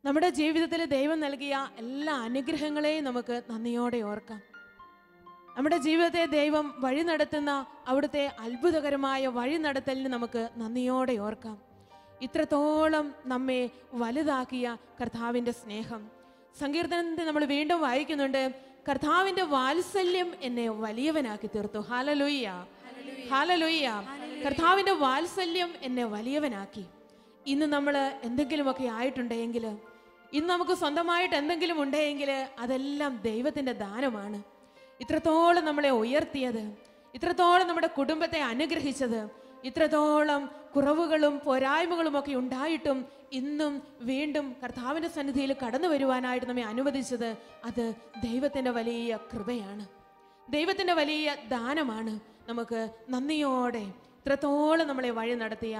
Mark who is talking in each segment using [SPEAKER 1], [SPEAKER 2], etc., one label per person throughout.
[SPEAKER 1] നമ്മുടെ ജീവിതത്തിൽ ദൈവം നൽകിയ എല്ലാ അനുഗ്രഹങ്ങളെയും നമുക്ക് നന്ദിയോടെ ഓർക്കാം. നമ്മുടെ ജീവിതത്തെ ദൈവം വഴി നടത്തുന്ന അവിടുത്തെ അത്ഭുതകരമായ വഴി നടത്തലിന് നമുക്ക് നന്ദിയോടെ ഓർക്കാം. ഇത്രത്തോളം നമ്മെ വലുതാക്കിയ കർത്താവിൻ്റെ സ്നേഹം. സങ്കീർത്തനത്തിൽ നമ്മൾ വീണ്ടും വായിക്കുന്നുണ്ട്, കർത്താവിൻ്റെ വാത്സല്യം എന്നെ വലിയവനാക്കി തീർത്തു. Hallelujah, hallelujah. കർത്താവിൻ്റെ വാത്സല്യം എന്നെ വലിയവനാക്കി. ഇന്ന് നമ്മൾ എന്തെങ്കിലുമൊക്കെ ആയിട്ടുണ്ടെങ്കിൽ, ഇന്ന് നമുക്ക് സ്വന്തമായിട്ട് എന്തെങ്കിലും ഉണ്ടെങ്കിൽ അതെല്ലാം ദൈവത്തിൻ്റെ ദാനമാണ്. ഇത്രത്തോളം നമ്മളെ ഉയർത്തിയത്, ഇത്രത്തോളം നമ്മുടെ കുടുംബത്തെ അനുഗ്രഹിച്ചത്, ഇത്രത്തോളം കുറവുകളും പോരായ്മകളും ഒക്കെ ഉണ്ടായിട്ടും ഇന്നും വീണ്ടും കർത്താവിൻ്റെ സന്നിധിയിൽ കടന്നു വരുവാനായിട്ട് നമ്മെ അനുവദിച്ചത് അത് ദൈവത്തിൻ്റെ വലിയ കൃപയാണ്, ദൈവത്തിൻ്റെ വലിയ ദാനമാണ്. നമുക്ക് നന്ദിയോടെ ഇത്രത്തോളം നമ്മളെ വഴി നടത്തിയ,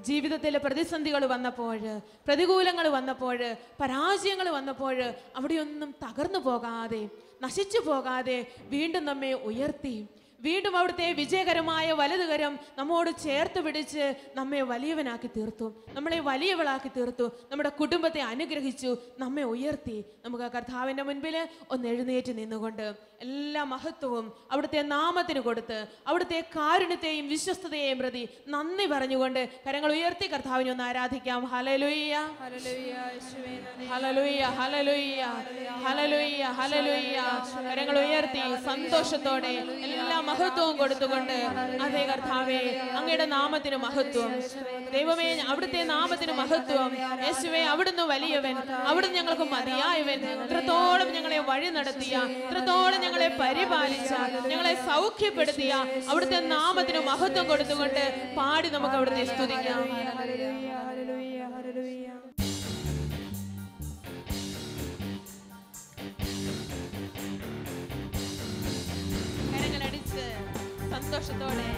[SPEAKER 1] ജീവിതത്തിലെ പ്രതിസന്ധികൾ വന്നപ്പോൾ, പ്രതികൂലങ്ങൾ വന്നപ്പോൾ, പരാജയങ്ങൾ വന്നപ്പോൾ അവിടെയൊന്നും തകർന്നു പോകാതെ, നശിച്ചു പോകാതെ വീണ്ടും നമ്മെ ഉയർത്തി, വീണ്ടും അവിടുത്തെ വിജയകരമായ വലതുകരം നമ്മോട് ചേർത്ത് പിടിച്ച് നമ്മെ വലിയവനാക്കി തീർത്തു, നമ്മളെ വലിയവളാക്കി തീർത്തു, നമ്മുടെ കുടുംബത്തെ അനുഗ്രഹിച്ചു, നമ്മെ ഉയർത്തി. നമുക്ക് കർത്താവിൻ്റെ മുൻപിൽ ഒന്ന് എഴുന്നേറ്റ് നിന്നുകൊണ്ട് എല്ലാ മഹത്വവും അവിടുത്തെ നാമത്തിന് കൊടുത്ത് അവിടുത്തെ കാരുണ്യത്തെയും വിശ്വസ്തതയെയും പ്രതി നന്ദി പറഞ്ഞുകൊണ്ട് കരങ്ങൾ ഉയർത്തി കർത്താവിനെ ഒന്ന് ആരാധിക്കാം. Hallelujah, hallelujah, hallelujah, hallelujah, hallelujah. കരങ്ങൾ ഉയർത്തി സന്തോഷത്തോടെ എല്ലാ മഹത്വവും കൊടുത്തുകൊണ്ട്, അതേ കർത്താവേ, അങ്ങയുടെ നാമത്തിന് മഹത്വം. ദൈവമേ, അവിടുത്തെ നാമത്തിന് മഹത്വം. യേശുവേ, അവിടുന്ന് വലിയവൻ, അവിടുന്ന് ഞങ്ങൾക്ക് മതിയായവൻ. ഇത്രത്തോളം ഞങ്ങളെ വഴി നടത്തിയ, ഇത്രത്തോളം ഞങ്ങളെ പരിപാലിച്ച, ഞങ്ങളെ സൗഖ്യപ്പെടുത്തിയ അവിടുത്തെ നാമത്തിന് മഹത്വം കൊടുത്തുകൊണ്ട് പാടി നമുക്ക് അവിടുത്തെ സ്തുതിക്കാം. കരങ്ങളടിച്ച് സന്തോഷത്തോടെ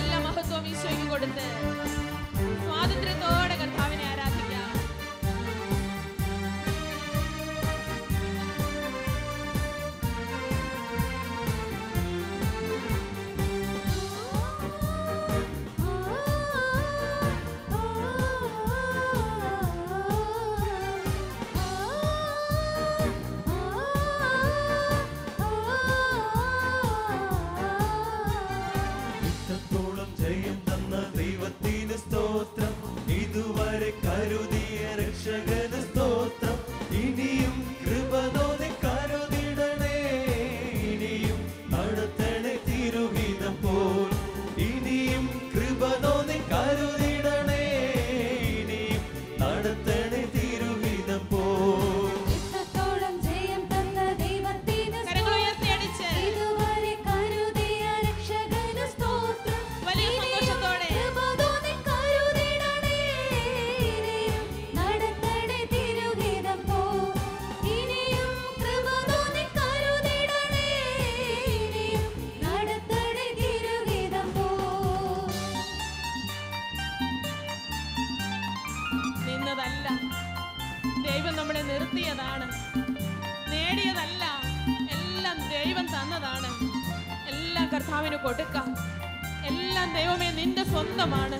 [SPEAKER 1] എല്ലാ മഹത്വവും ഈശോയ്ക്ക് കൊടുത്ത് സ്വാതന്ത്ര്യത്തോടെ കർത്താവിനെ ആരാധിക്കാം. ദൈവം നമ്മളെ നിർത്തിയതാണ്, നേടിയതല്ല, എല്ലാം ദൈവം തന്നതാണ്. എല്ലാം കർത്താവിന് കൊടുക്കാം. എല്ലാം ദൈവമേ നിന്റെ സ്വന്തമാണ്.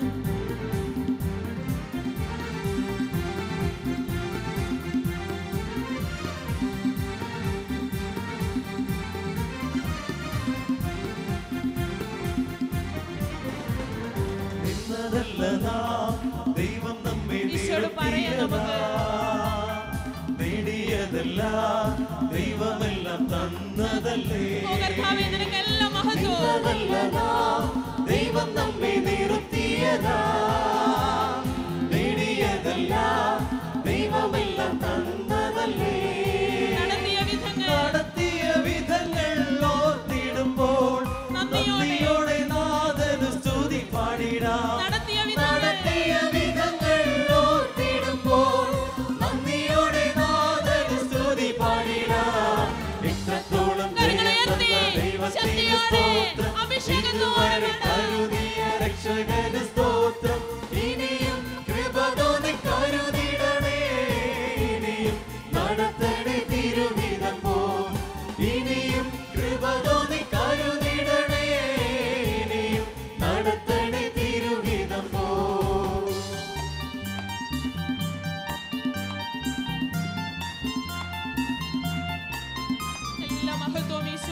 [SPEAKER 2] ദൈവം നമ്മെ
[SPEAKER 1] ഈശോട് പറയാം, നമുക്ക്
[SPEAKER 2] നേടിയതല്ല, ദൈവമെല്ലാം തന്നതല്ലേ.
[SPEAKER 1] നിനക്കെല്ലാം മഹത്വം.
[SPEAKER 2] ദൈവം നമ്മെ നിർത്തിയതാ, നേടിയതല്ല, ദൈവമെല്ലാം തന്നതല്ലേ. നടത്തിയ വിധങ്ങൾ ഓർത്തിടുമ്പോൾ നന്ദിയോടെ നാഥന് സ്തുതി പാടിടാം. നടത്തിയ വിധങ്ങൾ ഓർത്തിടുമ്പോൾ നന്ദിയോടെ നാഥന് സ്തുതി പാടിടാം. ഇത്രത്തോളം ദൈവത്തിന് സ്തോത്രം, ഇതുവരെ കരുതിയ രക്ഷകന് സ്തോത്രം,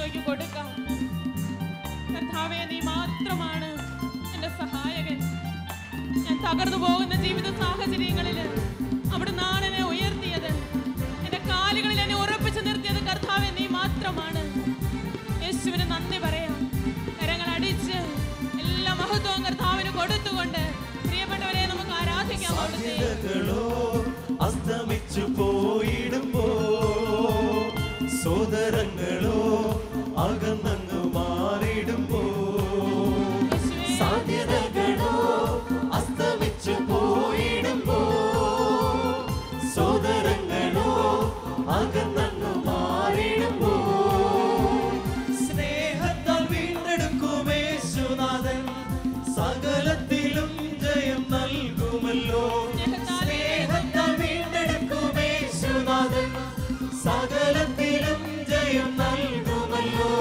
[SPEAKER 1] ഈശോയ്ക്ക് കൊടുക്കാം. കർത്താവേ, നീ മാത്രമാണ് എൻ്റെ സഹായകൻ. ഞാൻ തകർന്നു പോകുന്ന ജീവിത സാഹചര്യങ്ങളിൽ അവിടുന്നാണ് എന്നെ ഉയർത്തിയത്. എൻ്റെ കാലുകളിൽ എന്നെ ഉറപ്പിച്ചു നിർത്തിയത് കർത്താവേ, നീ മാത്രമാണ്. യേശുവിന് നന്ദി പറയാം. കരങ്ങൾ അടിച്ച് എല്ലാ മഹത്വവും കർത്താവിന് കൊടുത്തുകൊണ്ട് പ്രിയപ്പെട്ടവരെ നമുക്ക് ആരാധിക്കാം.
[SPEAKER 2] അസ്തമിച്ചു പോയിടുമ്പോ സോദരങ്ങളോ അകന്നങ്ങ് മാറിടുമ്പോ സാധ്യതകളോ അസ്തമിച്ചു പോയിടുമ്പോ സോദരങ്ങളോ അകന്നങ്ങ് മാറിടുമ്പോ സ്നേഹത്താൽ വീണ്ടെടുക്കുമേശുനാഥൻ സകലത്തിലും ജയം നൽകുമല്ലോ. സ്നേഹത്താൽ വീണ്ടെടുക്കുമേശുനാഥൻ സകലത്തിലും ജയം നൽകുമല്ലോ.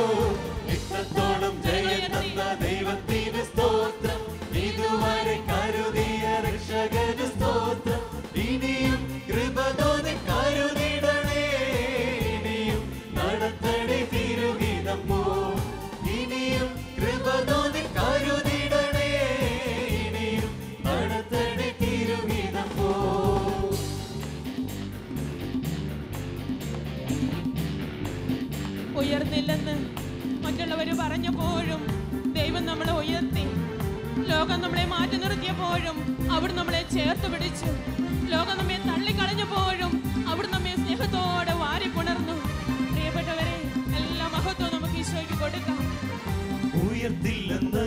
[SPEAKER 2] ഇത്രത്തോളം ജയം തന്ന ദൈവത്തിന് സ്തോത്രം. ഇതുവരെ കരുതിയ രക്ഷകന് സ്തോത്രം. ഇനിയും കൃപ തോന്നി കരുതിടണേ. ഇനിയും നടത്തണേ തിരുഹിതം പോ. ഇനിയും കൃപ തോന്നി കരുതിടണേ. ഇനിയും നടത്തണേ തിരുഹിതം പോ.
[SPEAKER 1] ഉയർന്നില്ലെന്ന് മറ്റുള്ളവർ പറഞ്ഞപ്പോഴും ദൈവം നമ്മളെ ഉയർത്തി. ലോകം നമ്മളെ മാറ്റി നിർത്തിയപ്പോഴും അവിടെ നമ്മളെ ചേർത്ത് പിടിച്ചു. ലോകം നമ്മെ തള്ളിക്കളഞ്ഞപ്പോഴും അവിടെ നമ്മെ സ്നേഹത്തോടെ വാരിപ്പുണർന്നു. പ്രിയപ്പെട്ടവരെ, എല്ലാ മഹത്വവും നമുക്ക് ഈശോയ്ക്ക് കൊടുക്കാം.
[SPEAKER 2] ഉയർത്തില്ലെന്ന്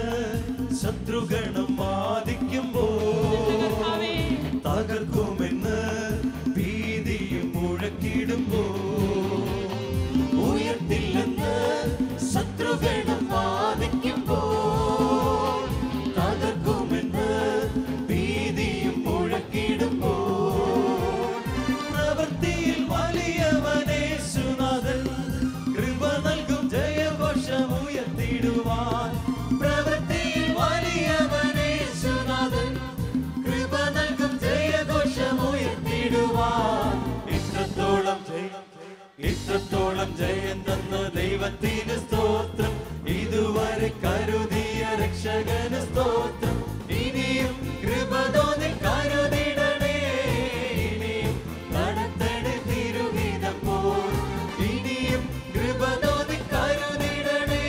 [SPEAKER 2] ശത്രുഗണം വാദിക്കുമ്പോ തകർക്കുമെന്ന് ഭീതിയും മുഴക്കിടുമ്പോ ഉയർത്തില്ലെന്ന് ശത്രുഗണം വാദിക്കുമ്പോ തകർക്കുമെന്ന് ഭീതിയും മുഴക്കിടുമ്പോ പ്രവൃത്തിയിൽ വലിയവനേശുനാഥൻ കൃപ നൽകും ജയഘോഷം ഉയർത്തിടുവാൻ. പ്രവൃത്തിയിൽ വലിയവനേശുനാഥൻ കൃപ നൽകും ജയഘോഷം ഉയർത്തിടുവാൻ. ഇത്രത്തോളം ജയം തന്ന ദൈവത്തിന് സ്തോത്രം. ഇതുവരെ കരുതിയ രക്ഷകന് സ്തോത്രം. ഇനിയും കൃപ തോന്നി കരുതിടണേ. ഇനിയും നടത്തണേ തിരുഹിതം പോൽ. ഇനിയും കൃപ തോന്നി കരുതിടണേ.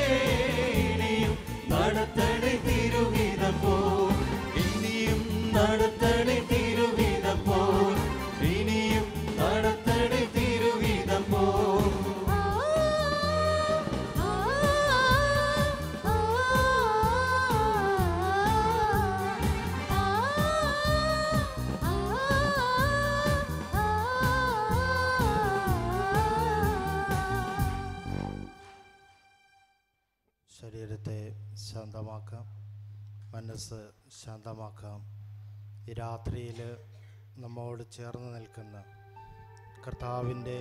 [SPEAKER 2] ഇനിയും നടത്തണേ തിരുഹിതം പോൽ. ഇനിയും നടത്തണേ തിരുഹിതം പോൽ. ഇനിയും നടത്തണേ തിരുഹിതം പോൽ.
[SPEAKER 3] ശരീരത്തെ ശാന്തമാക്കാം, മനസ്സ് ശാന്തമാക്കാം. ഈ രാത്രിയിൽ നമ്മോട് ചേർന്ന് നിൽക്കുന്ന കർത്താവിൻ്റെ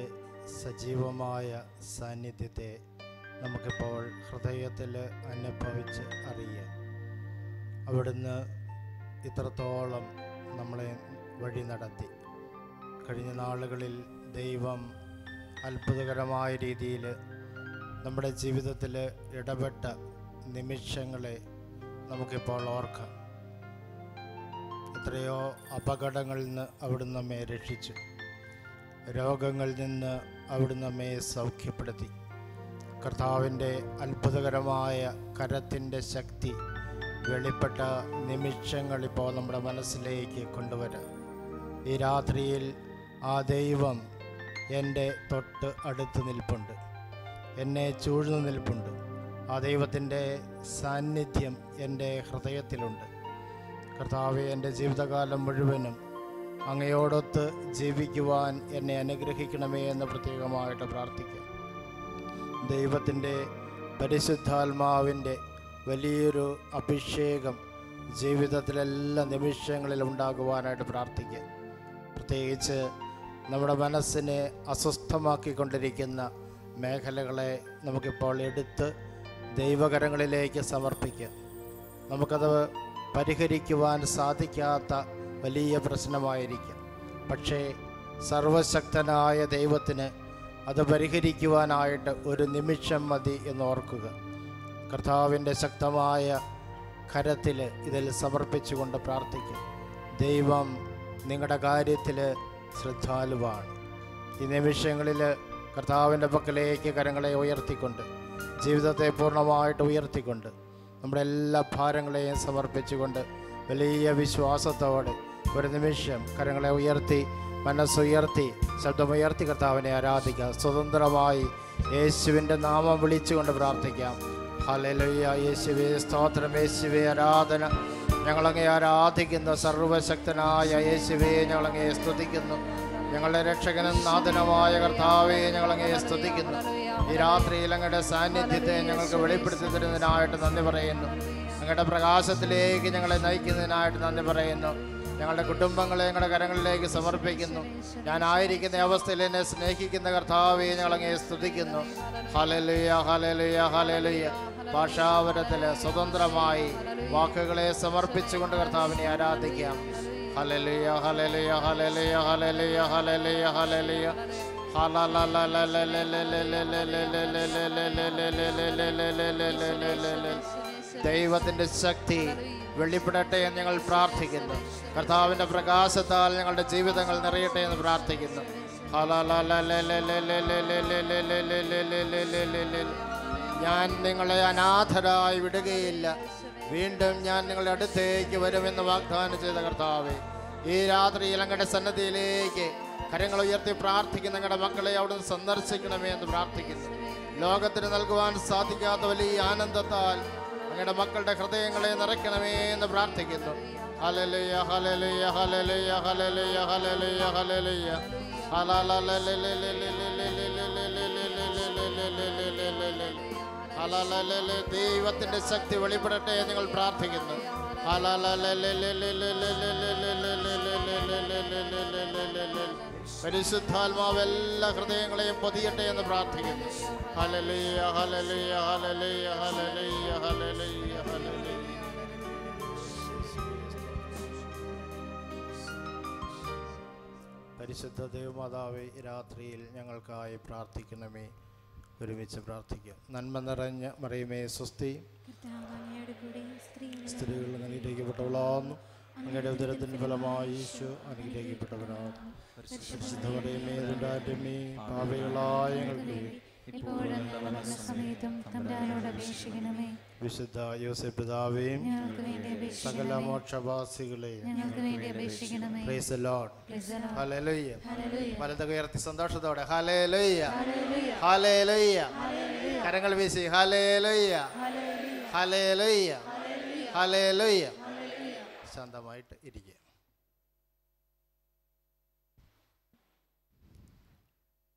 [SPEAKER 3] സജീവമായ സാന്നിധ്യത്തെ നമുക്കിപ്പോൾ ഹൃദയത്തിൽ അനുഭവിച്ച് അറിയാം. അവിടുന്ന് ഇത്രത്തോളം നമ്മളെ വഴി നടത്തി. കഴിഞ്ഞ നാളുകളിൽ ദൈവം അത്ഭുതകരമായ രീതിയിൽ നമ്മുടെ ജീവിതത്തിൽ ഇടപെട്ട നിമിഷങ്ങളെ നമുക്കിപ്പോൾ ഓർക്കാം. എത്രയോ അപകടങ്ങളിൽ നിന്ന് അവിടുന്ന് നമ്മെ രക്ഷിച്ചു. രോഗങ്ങളിൽ നിന്ന് അവിടുന്ന് നമ്മെ സൗഖ്യപ്പെടുത്തി. കർത്താവിൻ്റെ അത്ഭുതകരമായ കരത്തിൻ്റെ ശക്തി വെളിപ്പെട്ട നിമിഷങ്ങൾ ഇപ്പോൾ നമ്മുടെ മനസ്സിലേക്ക് കൊണ്ടുവരാം. ഈ രാത്രിയിൽ ആ ദൈവം എൻ്റെ തൊട്ട് അടുത്ത് നിൽപ്പുണ്ട്, എന്നെ ചൂഴ്ന്നു നിൽപ്പുണ്ട്. ആ ദൈവത്തിൻ്റെ സാന്നിധ്യം എൻ്റെ ഹൃദയത്തിലുണ്ട്. കർത്താവെ, എൻ്റെ ജീവിതകാലം മുഴുവനും അങ്ങയോടൊത്ത് ജീവിക്കുവാൻ എന്നെ അനുഗ്രഹിക്കണമേ എന്ന് പ്രത്യേകമായിട്ട് പ്രാർത്ഥിക്കാം. ദൈവത്തിൻ്റെ പരിശുദ്ധാത്മാവിൻ്റെ വലിയൊരു അഭിഷേകം ജീവിതത്തിലെല്ലാ നിമിഷങ്ങളിലും ഉണ്ടാകുവാനായിട്ട് പ്രാർത്ഥിക്കുക. പ്രത്യേകിച്ച് നമ്മുടെ മനസ്സിനെ അസ്വസ്ഥമാക്കിക്കൊണ്ടിരിക്കുന്ന മേഖലകളെ നമുക്കിപ്പോൾ എടുത്ത് ദൈവകരങ്ങളിലേക്ക് സമർപ്പിക്കാം. നമുക്കത് പരിഹരിക്കുവാൻ സാധിക്കാത്ത വലിയ പ്രശ്നമായിരിക്കും. പക്ഷേ സർവശക്തനായ ദൈവത്തിന് അത് പരിഹരിക്കുവാനായിട്ട് ഒരു നിമിഷം മതി എന്നോർക്കുക. കർത്താവിൻ്റെ ശക്തമായ കരത്തിൽ ഇതിൽ സമർപ്പിച്ചുകൊണ്ട് പ്രാർത്ഥിക്കും. ദൈവം നിങ്ങളുടെ കാര്യത്തിൽ ശ്രദ്ധാലുവാണ്. ഈ നിമിഷങ്ങളിൽ കർത്താവിൻ്റെ പക്കലേക്ക് കരങ്ങളെ ഉയർത്തിക്കൊണ്ട്, ജീവിതത്തെ പൂർണ്ണമായിട്ട് ഉയർത്തിക്കൊണ്ട്, നമ്മുടെ എല്ലാ ഭാരങ്ങളെയും സമർപ്പിച്ചുകൊണ്ട് വലിയ വിശ്വാസത്തോടെ ഒരു നിമിഷം കരങ്ങളെ ഉയർത്തി, മനസ്സുയർത്തി, ശബ്ദമുയർത്തി കർത്താവിനെ ആരാധിക്കാം. സ്വതന്ത്രമായി യേശുവിൻ്റെ നാമം വിളിച്ചുകൊണ്ട് പ്രാർത്ഥിക്കാം. ഹല്ലേലൂയ. യേശുവേ സ്തോത്രം, യേശുവേ ആരാധന. ഞങ്ങളങ്ങേ ആരാധിക്കുന്നു. സർവശക്തനായ യേശുവേ ഞങ്ങളങ്ങേ സ്തുതിക്കുന്നു. ഞങ്ങളുടെ രക്ഷകനും നാഥനുമായ കർത്താവേ ഞങ്ങളങ്ങേ സ്തുതിക്കുന്നു. ഈ രാത്രിയിൽ അങ്ങയുടെ സാന്നിധ്യത്തെ ഞങ്ങൾക്ക് വെളിപ്പെടുത്തി തരുന്നതിനായിട്ട് നന്ദി പറയുന്നു. അങ്ങയുടെ പ്രകാശത്തിലേക്ക് ഞങ്ങളെ നയിക്കുന്നതിനായിട്ട് നന്ദി പറയുന്നു. ഞങ്ങളുടെ കുടുംബങ്ങളെ ഞങ്ങളുടെ കരങ്ങളിലേക്ക് സമർപ്പിക്കുന്നു. ഞാനായിരിക്കുന്ന അവസ്ഥയിൽ എന്നെ സ്നേഹിക്കുന്ന കർത്താവേ ഞങ്ങളങ്ങേ സ്തുതിക്കുന്നു. Hallelujah, hallelujah, hallelujah. ഭാഷാവരത്തിൽ സ്വതന്ത്രമായി വാക്കുകളെ സമർപ്പിച്ചുകൊണ്ട് കർത്താവിനെ ആരാധിക്കാം. Hallelujah, hallelujah, hallelujah, hallelujah, hallelujah, hallelujah. ദൈവത്തിൻ്റെ ശക്തി വെളിപ്പെടട്ടെ എന്ന് ഞങ്ങൾ പ്രാർത്ഥിക്കുന്നു. കർത്താവിൻ്റെ പ്രകാശത്താൽ ഞങ്ങളുടെ ജീവിതങ്ങൾ നിറയട്ടെ എന്ന് പ്രാർത്ഥിക്കുന്നു. ഞാൻ നിങ്ങളെ അനാഥരായി വിടുകയില്ല, വീണ്ടും ഞാൻ നിങ്ങളുടെ അടുത്തേക്ക് വരുമെന്ന് വാഗ്ദാനം ചെയ്ത കർത്താവേ, ഈ രാത്രിയിൽ അങ്ങയുടെ സന്നദ്ധിയിലേക്ക് കരങ്ങൾ ഉയർത്തി പ്രാർത്ഥിക്കുന്ന ഞങ്ങളുടെ മക്കളെ അവിടുന്ന് സന്ദർശിക്കണമേ എന്ന് പ്രാർത്ഥിക്കുന്നു. ലോകത്തിന് നൽകുവാൻ സാധിക്കാത്ത വലിയ ആനന്ദത്താൽ അങ്ങയുടെ മക്കളുടെ ഹൃദയങ്ങളെ നിറയ്ക്കണമേ എന്ന് പ്രാർത്ഥിക്കുന്നു. Hallelujah, hallelujah, hallelujah, hallelujah, hallelujah, hallelujah. ദൈവത്തിന്റെ ശക്തി വെളിപ്പെടട്ടെ നിങ്ങൾ പ്രാർത്ഥിക്കുന്നു. പരിശുദ്ധാത്മാവ് എല്ലാ ഹൃദയങ്ങളെയും പൊതിയട്ടെ എന്ന് പ്രാർത്ഥിക്കുന്നു. Hallelujah, hallelujah, hallelujah, hallelujah, hallelujah, hallelujah. പരിശുദ്ധ ദൈവമാതാവേ, രാത്രിയിൽ ഞങ്ങൾക്കായി പ്രാർത്ഥിക്കണമേ. ഒരുമിച്ച് പ്രാർത്ഥിക്കാം. നന്മ നിറഞ്ഞ മറിയമേ സ്വസ്തി, സ്ത്രീകൾ അനുഗ്രഹിക്കപ്പെട്ടവളാകുന്നു, അങ്ങയുടെ ഉദരത്തിൻ്റെ ഫലമായി ഈശോ അനുഗ്രഹിക്കപ്പെട്ടവനാകുന്നു. പരിശുദ്ധ മറിയമേ തമ്പുരാന്റമ്മേ, പാപികളായ ഞങ്ങൾക്ക് വിശുദ്ധ യോസേപ്പ് പിതാവേയും സകല മോക്ഷവാസികളെയും പ്രൈസ് ദി ലോർഡ്. ഹല്ലേലൂയ. വലതുകൈ ഉയർത്തി സന്തോഷത്തോടെ ഹല്ലേലൂയ, ഹല്ലേലൂയ. കരങ്ങൾ വീശി ഹല്ലേലൂയ, ഹല്ലേലൂയ, ഹല്ലേലൂയ. ശാന്തമായിട്ട് ഇരിക്കുക.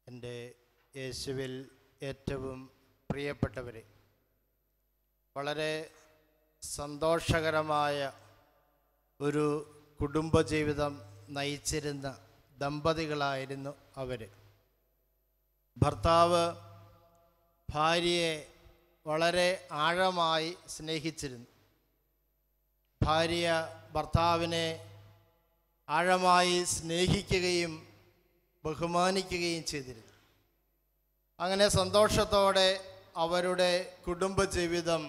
[SPEAKER 3] എൻ്റെ യേശുവിൽ ഏറ്റവും പ്രിയപ്പെട്ടവരെ, വളരെ സന്തോഷകരമായ ഒരു കുടുംബജീവിതം നയിച്ചിരുന്ന ദമ്പതികളായിരുന്നു അവർ. ഭർത്താവ് ഭാര്യയെ വളരെ ആഴമായി സ്നേഹിച്ചിരുന്നു. ഭാര്യ ഭർത്താവിനെ ആഴമായി സ്നേഹിക്കുകയും ബഹുമാനിക്കുകയും ചെയ്തിരുന്നു. അങ്ങനെ സന്തോഷത്തോടെ അവരുടെ കുടുംബജീവിതം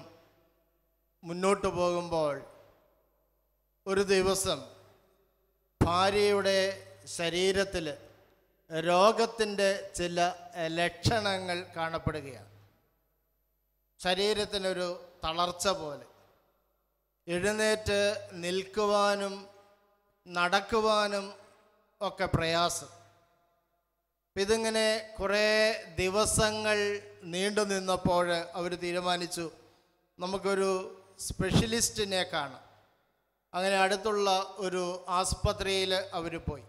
[SPEAKER 3] മുന്നോട്ട് പോകുമ്പോൾ ഒരു ദിവസം ഭാര്യയുടെ ശരീരത്തിൽ രോഗത്തിൻ്റെ ചില ലക്ഷണങ്ങൾ കാണപ്പെടുകയാണ്. ശരീരത്തിനൊരു തളർച്ച പോലെ, എഴുന്നേറ്റ് നിൽക്കുവാനും നടക്കുവാനും ഒക്കെ പ്രയാസം. ഇതിങ്ങനെ കുറേ ദിവസങ്ങൾ നീണ്ടു നിന്നപ്പോൾ അവർ തീരുമാനിച്ചു, നമുക്കൊരു സ്പെഷ്യലിസ്റ്റിനെ കാണാം. അങ്ങനെ അടുത്തുള്ള ഒരു ആസ്പത്രിയിൽ അവർ പോയി.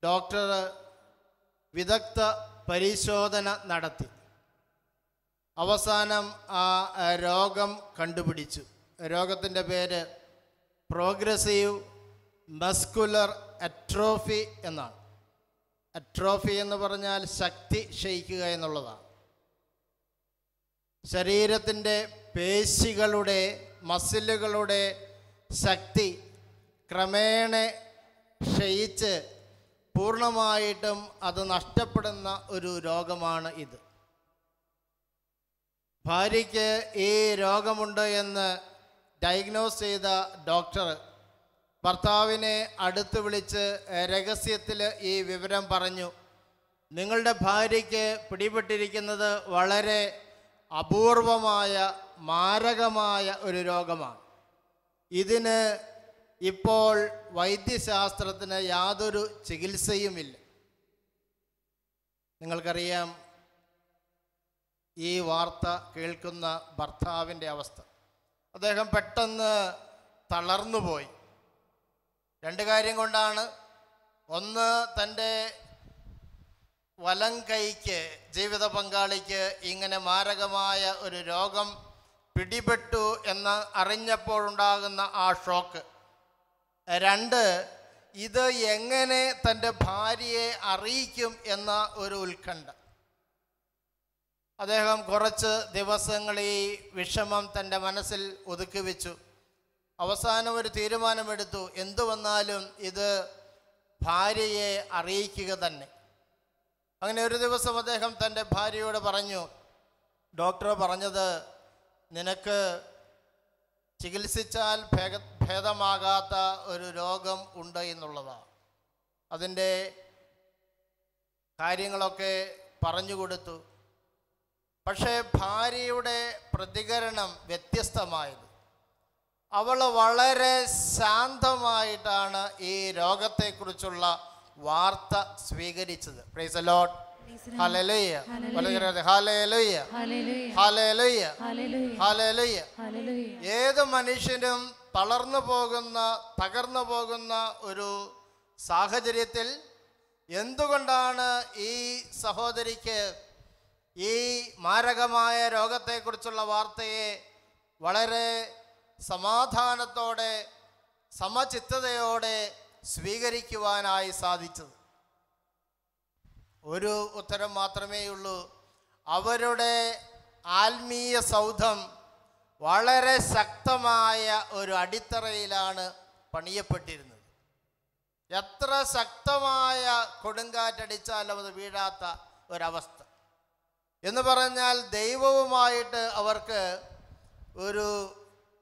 [SPEAKER 3] ഡോക്ടർ വിദഗ്ധ പരിശോധന നടത്തി. അവസാനം ആ രോഗം കണ്ടുപിടിച്ചു. രോഗത്തിൻ്റെ പേര് പ്രോഗ്രസീവ് മസ്കുലർ അട്രോഫി എന്നാണ്. അട്രോഫി എന്ന് പറഞ്ഞാൽ ശക്തി ക്ഷയിക്കുക എന്നുള്ളതാണ്. ശരീരത്തിൻ്റെ പേശികളുടെ മസിലുകളുടെ ശക്തി ക്രമേണ ക്ഷയിച്ച് പൂർണ്ണമായിട്ടും അത് നഷ്ടപ്പെടുന്ന ഒരു രോഗമാണ് ഇത്. ഭാര്യയ്ക്ക് ഈ രോഗമുണ്ട് എന്ന് ഡയഗ്നോസ് ചെയ്ത ഡോക്ടർ ഭർത്താവിനെ അടുത്ത് വിളിച്ച് രഹസ്യത്തിൽ ഈ വിവരം പറഞ്ഞു. നിങ്ങളുടെ ഭാര്യയ്ക്ക് പിടിപെട്ടിരിക്കുന്നത് വളരെ അപൂർവമായ മാരകമായ ഒരു രോഗമാണ്. ഇതിന് ഇപ്പോൾ വൈദ്യശാസ്ത്രത്തിന് യാതൊരു ചികിത്സയുമില്ല. നിങ്ങൾക്കറിയാം ഈ വാർത്ത കേൾക്കുന്ന ഭർത്താവിൻ്റെ അവസ്ഥ. അദ്ദേഹം പെട്ടെന്ന് തളർന്നുപോയി. രണ്ട് കാര്യം കൊണ്ടാണ്. ഒന്ന്, തൻ്റെ വലം കൈക്ക്, ജീവിത പങ്കാളിക്ക് ഇങ്ങനെ മാരകമായ ഒരു രോഗം പിടിപെട്ടു എന്ന് അറിഞ്ഞപ്പോഴുണ്ടാകുന്ന ആ ഷോക്ക്. രണ്ട്, ഇത് എങ്ങനെ തൻ്റെ ഭാര്യയെ അറിയിക്കും എന്ന ഒരു ഉത്കണ്ഠ. അദ്ദേഹം കുറച്ച് ദിവസങ്ങൾ ഈ വിഷമം തൻ്റെ മനസ്സിൽ ഒതുക്കി വെച്ചു. അവസാനം ഒരു തീരുമാനമെടുത്തു, എന്തു വന്നാലും ഇത് ഭാര്യയെ അറിയിക്കുക തന്നെ. അങ്ങനെ ഒരു ദിവസം അദ്ദേഹം തൻ്റെ ഭാര്യയോട് പറഞ്ഞു, ഡോക്ടർ പറഞ്ഞത് നിനക്ക് ചികിത്സിച്ചാൽ ഭേദമാകാത്ത ഒരു രോഗം ഉണ്ട് എന്നുള്ളതാണ്. അതിൻ്റെ കാര്യങ്ങളൊക്കെ പറഞ്ഞു കൊടുത്തു. പക്ഷേ ഭാര്യയുടെ പ്രതികരണം വ്യത്യസ്തമായത്. അവൾ വളരെ ശാന്തമായിട്ടാണ് ഈ രോഗത്തെക്കുറിച്ചുള്ള വാർത്ത സ്വീകരിച്ചത്. Price the Lord. Hallelujah. Hallelujah. Hallelujah. Hallelujah. ഏത് മനുഷ്യനും തകർന്നു പോകുന്ന ഒരു സാഹചര്യത്തിൽ എന്തുകൊണ്ടാണ് ഈ സഹോദരിക്ക് ഈ മാരകമായ രോഗത്തെക്കുറിച്ചുള്ള വാർത്തയെ വളരെ സമാധാനത്തോടെ സമചിത്തതയോടെ സ്വീകരിക്കുവാനായി സാധിച്ചത്? ഒരു ഉത്തരം മാത്രമേയുള്ളൂ. അവരുടെ ആത്മീയ സൗധം വളരെ ശക്തമായ ഒരു അടിത്തറയിലാണ് പണിയപ്പെട്ടിരുന്നത്. എത്ര ശക്തമായ കൊടുങ്കാറ്റടിച്ചാലും അത് വീഴാത്ത ഒരവസ്ഥ. എന്ന് പറഞ്ഞാൽ ദൈവവുമായിട്ട് അവർക്ക് ഒരു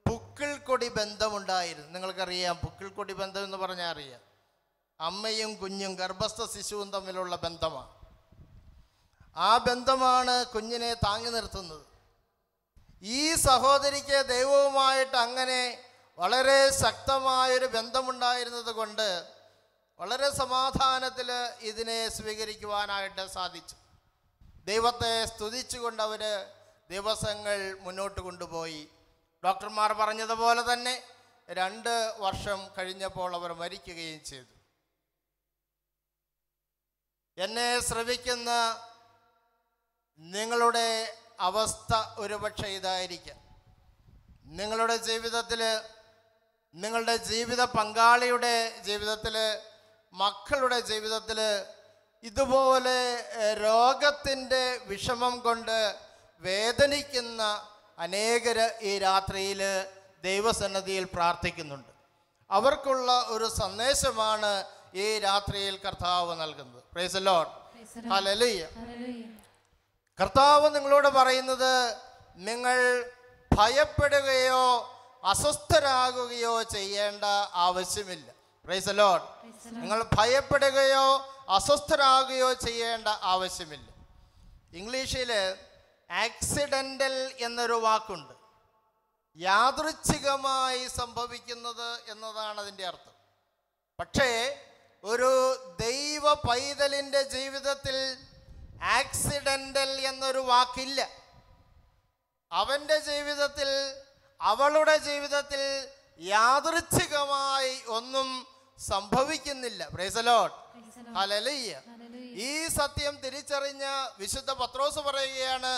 [SPEAKER 3] പുക്കിൾക്കൊടി ബന്ധമുണ്ടായിരുന്നു. നിങ്ങൾക്കറിയാം പുക്കിൾക്കൊടി ബന്ധം എന്ന് പറഞ്ഞാൽ അറിയാം. അമ്മയും കുഞ്ഞും ഗർഭസ്ഥ ശിശുവും തമ്മിലുള്ള ബന്ധമാണ്. ആ ബന്ധമാണ് കുഞ്ഞിനെ താങ്ങി നിർത്തുന്നത്. ഈ സഹോദരിക്ക് ദൈവവുമായിട്ട് അങ്ങനെ വളരെ ശക്തമായൊരു ബന്ധമുണ്ടായിരുന്നത് കൊണ്ട് വളരെ സമാധാനത്തിൽ ഇതിനെ സ്വീകരിക്കുവാനായിട്ട് സാധിച്ചു. ദൈവത്തെ സ്തുതിച്ചുകൊണ്ട് അവർ ദിവസങ്ങൾ മുന്നോട്ട് കൊണ്ടുപോയി. ഡോക്ടർമാർ പറഞ്ഞതുപോലെ തന്നെ 2 വർഷം കഴിഞ്ഞപ്പോൾ അവർ മരിക്കുകയും ചെയ്തു. എന്നെ ശ്രവിക്കുന്ന നിങ്ങളുടെ അവസ്ഥ ഒരുപക്ഷെ ഇതായിരിക്കാം. നിങ്ങളുടെ ജീവിതത്തിൽ, നിങ്ങളുടെ ജീവിത പങ്കാളിയുടെ ജീവിതത്തിൽ, മക്കളുടെ ജീവിതത്തിൽ ഇതുപോലെ രോഗത്തിൻ്റെ വിഷമം കൊണ്ട് വേദനിക്കുന്ന അനേകർ ഈ രാത്രിയിൽ ദൈവസന്നിധിയിൽ പ്രാർത്ഥിക്കുന്നുണ്ട്. അവർക്കുള്ള ഒരു സന്ദേശമാണ് ഈ രാത്രിയിൽ കർത്താവ് നൽകുന്നത്. Price the Lord. ഹല്ലേലൂയ. കർത്താവ് നിങ്ങളോട് പറയുന്നത്, നിങ്ങൾ ഭയപ്പെടുകയോ അസ്വസ്ഥരാകുകയോ ചെയ്യേണ്ട ആവശ്യമില്ല. Price the Lord. നിങ്ങൾ ഭയപ്പെടുകയോ അസ്വസ്ഥരാകുകയോ ചെയ്യേണ്ട ആവശ്യമില്ല. ഇംഗ്ലീഷിൽ ആക്സിഡൻ്റൽ എന്നൊരു വാക്കുണ്ട്. യാദൃച്ഛികമായി സംഭവിക്കുന്നത് എന്നതാണ് അതിൻ്റെ അർത്ഥം. പക്ഷേ ഒരു ദൈവ പൈതലിൻ്റെ ജീവിതത്തിൽ ആക്സിഡൻ്റൽ എന്നൊരു വാക്കില്ല. അവൻ്റെ ജീവിതത്തിൽ, അവളുടെ ജീവിതത്തിൽ യാദൃച്ഛികമായി ഒന്നും സംഭവിക്കുന്നില്ല. Price the Lord. ഹല്ലേലൂയ. ഈ സത്യം തിരിച്ചറിഞ്ഞ വിശുദ്ധ പത്രോസ് പറയുകയാണ്,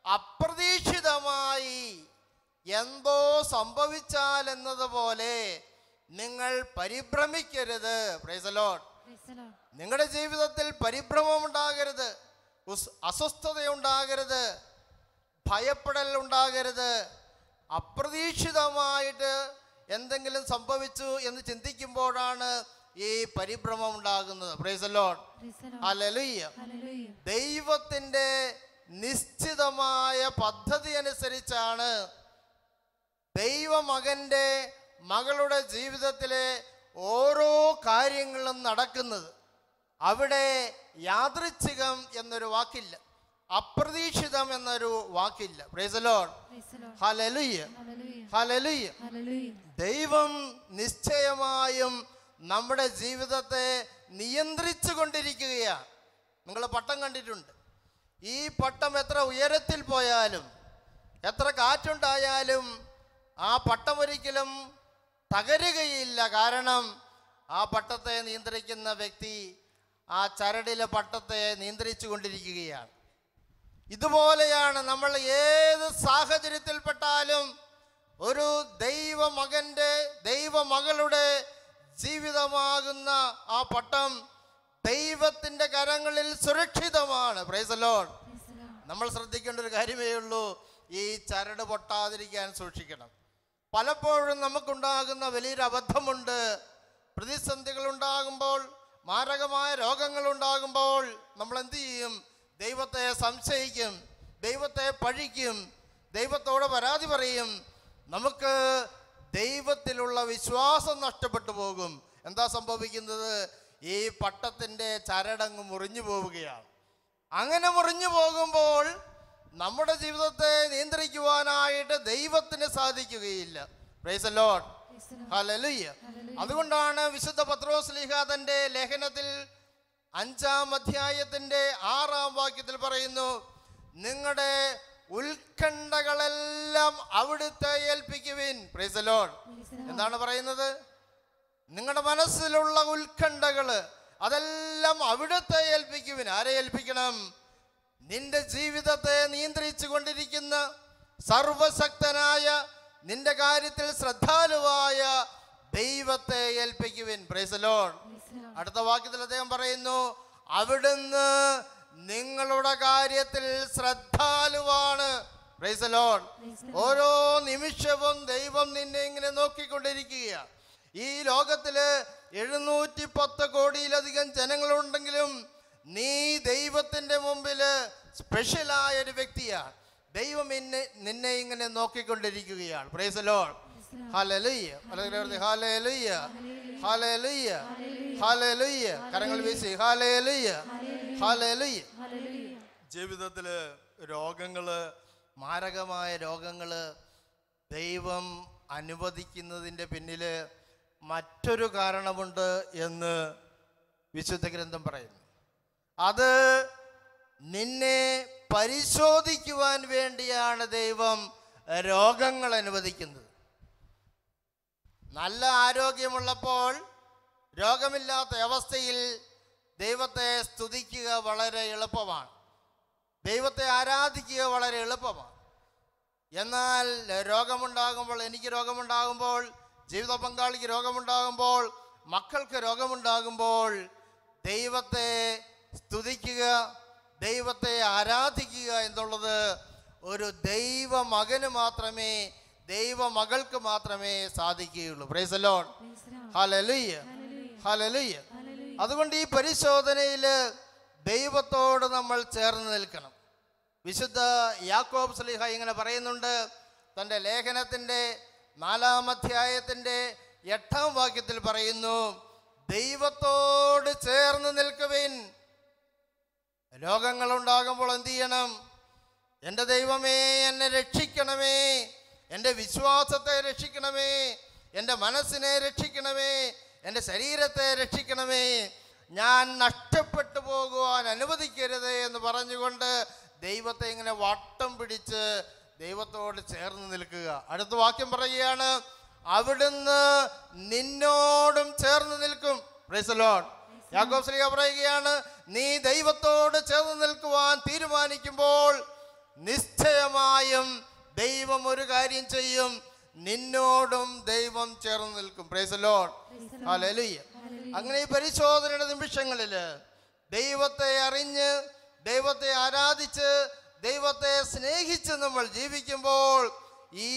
[SPEAKER 3] അപ്രതീക്ഷിതമായി എന്തോ സംഭവിച്ചാൽ എന്നതുപോലെ നിങ്ങൾ പരിഭ്രമിക്കരുത്. Price the Lord. നിങ്ങളുടെ ജീവിതത്തിൽ പരിഭ്രമം ഉണ്ടാകരുത്, അസ്വസ്ഥതയുണ്ടാകരുത്, ഭയപ്പെടൽ ഉണ്ടാകരുത്. അപ്രതീക്ഷിതമായിട്ട് എന്തെങ്കിലും സംഭവിച്ചു എന്ന് ചിന്തിക്കുമ്പോഴാണ് ഈ പരിഭ്രമം ഉണ്ടാകുന്നത്. Price the Lord. ഹല്ലേലൂയ. ദൈവത്തിൻ്റെ നിശ്ചിതമായ പദ്ധതി അനുസരിച്ചാണ് ദൈവമകൻ്റെ മകളുടെ ജീവിതത്തിലെ ഓരോ കാര്യങ്ങളും നടക്കുന്നത്. അവിടെ യാദൃച്ഛികം എന്നൊരു വാക്കില്ല, അപ്രതീക്ഷിതം എന്നൊരു വാക്കില്ല. Praise the Lord. Hallelujah. Hallelujah. ദൈവം നിശ്ചയമായും നമ്മുടെ ജീവിതത്തെ നിയന്ത്രിച്ചു കൊണ്ടിരിക്കുകയാണ്. നിങ്ങൾ പട്ടം കണ്ടിട്ടുണ്ട്. ഈ പട്ടം എത്ര ഉയരത്തിൽ പോയാലും എത്ര കാറ്റുണ്ടായാലും ആ പട്ടം ഒരിക്കലും തകരുകയില്ല. കാരണം ആ പട്ടത്തെ നിയന്ത്രിക്കുന്ന വ്യക്തി ആ ചരടിലെ പട്ടത്തെ നിയന്ത്രിച്ചു കൊണ്ടിരിക്കുകയാണ്. ഇതുപോലെയാണ് നമ്മൾ ഏത് സാഹചര്യത്തിൽപ്പെട്ടാലും ഒരു ദൈവമകൻ്റെ ദൈവമകളുടെ ജീവിതമാകുന്ന ആ പട്ടം ദൈവത്തിൻ്റെ കരങ്ങളിൽ സുരക്ഷിതമാണ്. Price the Lord. നമ്മൾ ശ്രദ്ധിക്കേണ്ട ഒരു കാര്യമേ ഉള്ളൂ, ഈ ചരട് പൊട്ടാതിരിക്കാൻ സൂക്ഷിക്കണം. പലപ്പോഴും നമുക്കുണ്ടാകുന്ന വലിയൊരു അബദ്ധമുണ്ട്. പ്രതിസന്ധികൾ ഉണ്ടാകുമ്പോൾ, മാരകമായ രോഗങ്ങൾ ഉണ്ടാകുമ്പോൾ നമ്മൾ എന്ത് ചെയ്യും? ദൈവത്തെ സംശയിക്കും, ദൈവത്തെ പഴിക്കും, ദൈവത്തോട് പരാതി പറയും. നമുക്ക് ദൈവത്തിലുള്ള വിശ്വാസം നഷ്ടപ്പെട്ടു പോകും. എന്താ സംഭവിക്കുന്നത്? ഈ പട്ടത്തിൻ്റെ ചരടങ്ങ് മുറിഞ്ഞു പോവുകയാണ്. അങ്ങനെ മുറിഞ്ഞു പോകുമ്പോൾ നമ്മുടെ ജീവിതത്തെ നിയന്ത്രിക്കുവാനായിട്ട് ദൈവത്തിന് സാധിക്കുകയില്ല. Price the Lord. ഹല്ലേലൂയ. അതുകൊണ്ടാണ് വിശുദ്ധ പത്രോസ് ശ്ലീഹ തൻ്റെ ലേഖനത്തിൽ 5-ാം അധ്യായത്തിൻ്റെ 6-ാം വാക്യത്തിൽ പറയുന്നു, നിങ്ങളുടെ ഉത്കണ്ഠകളെല്ലാം അവിടുത്തെ ഏൽപ്പിക്കുവിൻ. Price the Lord. എന്താണ് പറയുന്നത്? നിങ്ങളുടെ മനസ്സിലുള്ള ഉത്കണ്ഠകള് അതെല്ലാം അവിടുത്തെ ഏൽപ്പിക്കുവിൻ. ആരെ ഏൽപ്പിക്കണം? നിന്റെ ജീവിതത്തെ നിയന്ത്രിച്ചു കൊണ്ടിരിക്കുന്ന സർവശക്തനായ, നിന്റെ കാര്യത്തിൽ ശ്രദ്ധാലുവായ ദൈവത്തെ ഏൽപ്പിക്കുവിൻ. Price the Lord. അടുത്ത വാക്യത്തിൽ അദ്ദേഹം പറയുന്നു, അവിടുന്ന് നിങ്ങളുടെ കാര്യത്തിൽ ശ്രദ്ധാലുവാണ്. Price the Lord. ഓരോ നിമിഷവും ദൈവം നിന്നെ ഇങ്ങനെ നോക്കിക്കൊണ്ടിരിക്കുകയാണ്. ഈ ലോകത്തില് 710 കോടിയിലധികം ജനങ്ങളുണ്ടെങ്കിലും നീ ദൈവത്തിന്റെ മുമ്പില് സ്പെഷ്യലായ ഒരു വ്യക്തിയാണ്. ദൈവം നിന്നെ ഇങ്ങനെ നോക്കിക്കൊണ്ടിരിക്കുകയാണ്. Praise the Lord. Hallelujah. Hallelujah. Hallelujah. Hallelujah. കരങ്ങൾ വീശി ഹല്ലേലൂയ. ഹല്ലേലൂയ. ജീവിതത്തില് രോഗങ്ങള്, മാരകമായ രോഗങ്ങള് ദൈവം അനുവദിക്കുന്നതിൻ്റെ പിന്നില് മറ്റൊരു കാരണമുണ്ട് എന്ന് വിശുദ്ധ ഗ്രന്ഥം പറയുന്നു. അത് നിന്നെ പരിശോധിക്കുവാൻ വേണ്ടിയാണ് ദൈവം രോഗങ്ങൾ അനുവദിക്കുന്നത്. നല്ല ആരോഗ്യമുള്ളപ്പോൾ, രോഗമില്ലാത്ത അവസ്ഥയിൽ ദൈവത്തെ സ്തുതിക്കുക വളരെ എളുപ്പമാണ്, ദൈവത്തെ ആരാധിക്കുക വളരെ എളുപ്പമാണ്. എന്നാൽ രോഗമുണ്ടാകുമ്പോൾ, എനിക്ക് രോഗമുണ്ടാകുമ്പോൾ, ജീവിത പങ്കാളിക്ക് രോഗമുണ്ടാകുമ്പോൾ, മക്കൾക്ക് രോഗമുണ്ടാകുമ്പോൾ ദൈവത്തെ സ്തുതിക്കുക, ദൈവത്തെ ആരാധിക്കുക എന്നുള്ളത് ഒരു ദൈവമകന് മാത്രമേ, ദൈവമകൾക്ക് മാത്രമേ സാധിക്കുകയുള്ളൂ. Price the Lord. Hallelujah. Hallelujah. അതുകൊണ്ട് ഈ പരിശോധനയിൽ ദൈവത്തോട് നമ്മൾ ചേർന്ന് നിൽക്കണം. വിശുദ്ധ യാക്കോബ് ശ്ലീഹ ഇങ്ങനെ പറയുന്നുണ്ട് തൻ്റെ ലേഖനത്തിൻ്റെ 4-ാം അധ്യായത്തിൻ്റെ 8-ാം വാക്യത്തിൽ പറയുന്നു, ദൈവത്തോട് ചേർന്ന് നിൽക്കുവിൻ. രോഗങ്ങളുണ്ടാകുമ്പോൾ എന്ത് ചെയ്യണം? എൻ്റെ ദൈവമേ എന്നെ രക്ഷിക്കണമേ, എൻ്റെ വിശ്വാസത്തെ രക്ഷിക്കണമേ, എൻ്റെ മനസ്സിനെ രക്ഷിക്കണമേ, എൻ്റെ ശരീരത്തെ രക്ഷിക്കണമേ, ഞാൻ നഷ്ടപ്പെട്ടു പോകുവാൻ അനുവദിക്കരുത് എന്ന് പറഞ്ഞുകൊണ്ട് ദൈവത്തെ ഇങ്ങനെ വട്ടം പിടിച്ച് ദൈവത്തോട് ചേർന്ന് നിൽക്കുക. അടുത്ത വാക്യം പറയുകയാണ്, അവിടുന്ന് നിന്നോടും ചേർന്ന് നിൽക്കും. Price the Lord. യാക്കോബ് ശ്ലീഹ പറയുകയാണ്, നീ ദൈവത്തോട് ചേർന്ന് നിൽക്കുവാൻ തീരുമാനിക്കുമ്പോൾ നിശ്ചയമായും ദൈവം ഒരു കാര്യം ചെയ്യും, നിന്നോടും ദൈവം ചേർന്ന് നിൽക്കും. Price the Lord. ഹല്ലേലൂയ. അങ്ങനെ ഈ പരിശോധനയുടെ നിമിഷങ്ങളിൽ ദൈവത്തെ അറിഞ്ഞ്, ദൈവത്തെ ആരാധിച്ച്, ദൈവത്തെ സ്നേഹിച്ച് നമ്മൾ ജീവിക്കുമ്പോൾ ഈ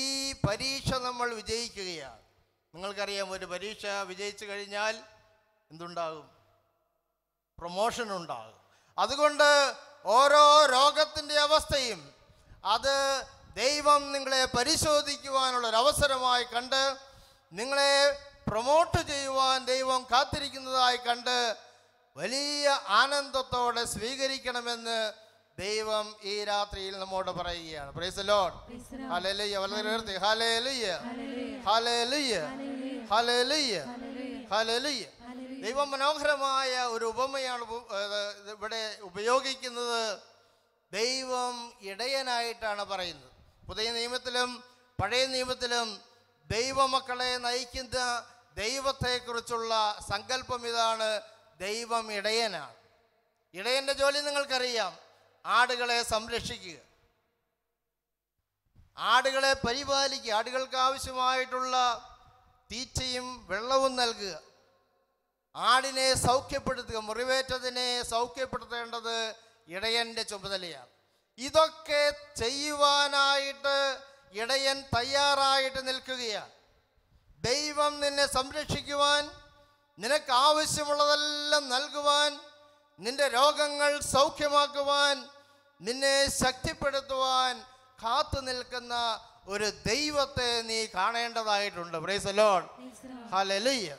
[SPEAKER 3] പരീക്ഷ നമ്മൾ വിജയിക്കുകയാണ്. നിങ്ങൾക്കറിയാം, ഒരു പരീക്ഷ വിജയിച്ചു കഴിഞ്ഞാൽ എന്തുണ്ടാകും? പ്രൊമോഷൻ ഉണ്ടാകും. അതുകൊണ്ട് ഓരോ രോഗത്തിൻ്റെ അവസ്ഥയും അത് ദൈവം നിങ്ങളെ പരിശോധിക്കുവാനുള്ളൊരവസരമായി കണ്ട് നിങ്ങളെ പ്രൊമോട്ട് ചെയ്യുവാൻ ദൈവം കാത്തിരിക്കുന്നതായി കണ്ട് വലിയ ആനന്ദത്തോടെ സ്വീകരിക്കണമെന്ന് ദൈവം ഈ രാത്രിയിൽ നമ്മോട് പറയുകയാണ്. Price the Lord. ഹല്ലേലൂയ. വളരെ ഉയർത്തി ഹല്ലേലൂയ, ഹല്ലേലൂയ, ഹല്ലേലൂയ, ഹല്ലേലൂയ. ദൈവം മനോഹരമായ ഒരു ഉപമയാണ് ഇവിടെ ഉപയോഗിക്കുന്നത്. ദൈവം ഇടയനായിട്ടാണ് പറയുന്നത്. പുതിയ നിയമത്തിലും പഴയ നിയമത്തിലും ദൈവമക്കളെ നയിക്കുന്ന ദൈവത്തെക്കുറിച്ചുള്ള സങ്കല്പം ഇതാണ്: ദൈവം ഇടയനാണ്. ഇടയൻ്റെ ജോലി നിങ്ങൾക്കറിയാം, ആടുകളെ സംരക്ഷിക്കുക, ആടുകളെ പരിപാലിക്കുക, ആടുകൾക്ക് ആവശ്യമായിട്ടുള്ള തീറ്റയും വെള്ളവും നൽകുക, ആടിനെ സൗഖ്യപ്പെടുത്തുക, മുറിവേറ്റതിനെ സൗഖ്യപ്പെടുത്തേണ്ടത് ഇടയൻ്റെ ചുമതലയാണ്. ഇതൊക്കെ ചെയ്യുവാനായിട്ട് ഇടയൻ തയ്യാറായിട്ട് നിൽക്കുകയാണ്. ദൈവം നിന്നെ സംരക്ഷിക്കുവാൻ, നിനക്ക് ആവശ്യമുള്ളതെല്ലാം നൽകുവാൻ, നിന്റെ രോഗങ്ങൾ സൗഖ്യമാക്കുവാൻ, നിന്നെ ശക്തിപ്പെടുത്തുവാൻ കാത്തു നിൽക്കുന്ന ഒരു ദൈവത്തെ നീ കാണേണ്ടതായിട്ടുണ്ട്. Praise the Lord. ഹല്ലേലൂയ.